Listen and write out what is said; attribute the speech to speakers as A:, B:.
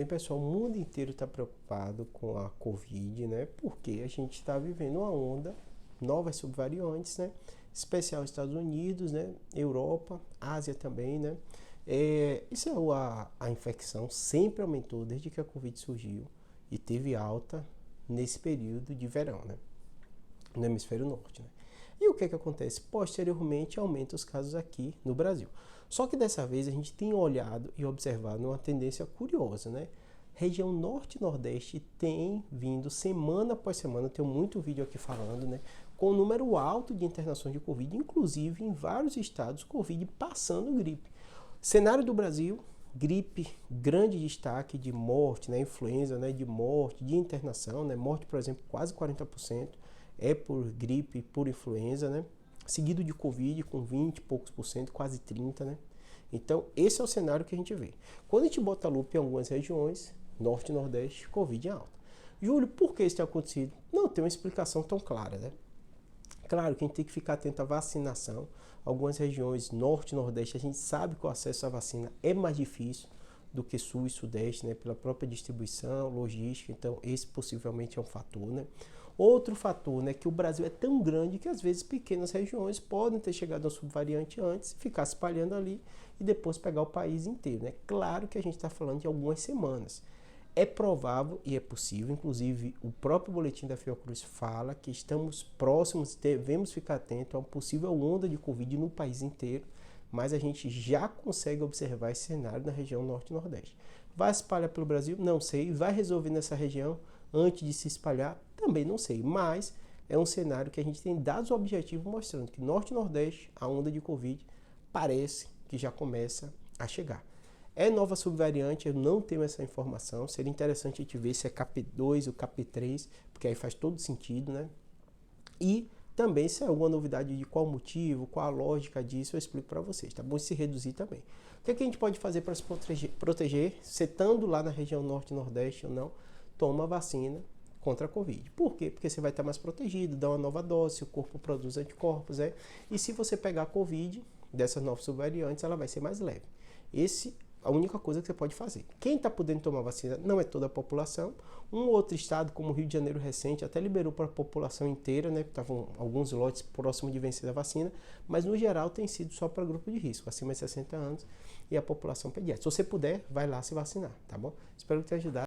A: Bem, pessoal, o mundo inteiro está preocupado com a Covid, né? Porque a gente está vivendo uma onda, novas subvariantes, né? Especial Estados Unidos, né? Europa, Ásia também, né? A infecção sempre aumentou desde que a Covid surgiu e teve alta nesse período de verão, né? No hemisfério norte, né? E o que acontece? Posteriormente aumenta os casos aqui no Brasil. Só que dessa vez a gente tem olhado e observado uma tendência curiosa, né? Região norte e nordeste tem vindo semana após semana, tenho muito vídeo aqui falando, né? Com um número alto de internações de Covid, inclusive em vários estados, Covid passando gripe. Cenário do Brasil, gripe, grande destaque de morte, né? Influenza, né? De morte, de internação, né? Morte, por exemplo, quase 40% é por gripe, por influenza, né? Seguido de Covid com 20 e poucos por cento, quase 30%, né? Então, esse é o cenário que a gente vê. Quando a gente bota a lupa em algumas regiões, norte e nordeste, Covid em alta. Júlio, por que isso tem acontecido? Não tem uma explicação tão clara, né? Claro que a gente tem que ficar atento à vacinação. Algumas regiões, norte e nordeste, a gente sabe que o acesso à vacina é mais difícil do que sul e sudeste, né? Pela própria distribuição, logística, então esse possivelmente é um fator, né? Outro fator, né, que o Brasil é tão grande que às vezes pequenas regiões podem ter chegado a subvariante antes, ficar se espalhando ali e depois pegar o país inteiro, né? Claro que a gente está falando de algumas semanas. É provável e é possível, inclusive o próprio boletim da Fiocruz fala que estamos próximos, devemos ficar atentos a uma possível onda de Covid no país inteiro, mas a gente já consegue observar esse cenário na região norte e nordeste. Vai se espalhar pelo Brasil? Não sei. Vai resolver nessa região antes de se espalhar? Também não sei, mas é um cenário que a gente tem dados objetivos mostrando que norte e nordeste, a onda de Covid parece que já começa a chegar. É nova subvariante, eu não tenho essa informação, seria interessante a gente ver se é KP2 ou KP3, porque aí faz todo sentido, né? E também se é alguma novidade de qual motivo, qual a lógica disso, eu explico para vocês, tá bom? E se reduzir também. O que a gente pode fazer para se proteger, se estando lá na região norte e nordeste ou não, toma vacina contra a Covid. Por quê? Porque você vai estar mais protegido, dá uma nova dose, o corpo produz anticorpos, e se você pegar a Covid, dessas novas subvariantes, ela vai ser mais leve. A única coisa que você pode fazer. Quem está podendo tomar vacina não é toda a população. Um outro estado, como o Rio de Janeiro recente, até liberou para a população inteira, né? Estavam alguns lotes próximos de vencer a vacina, mas no geral tem sido só para grupo de risco, acima de 60 anos e a população pediátrica. Se você puder, vai lá se vacinar, tá bom? Espero que tenha ajudado.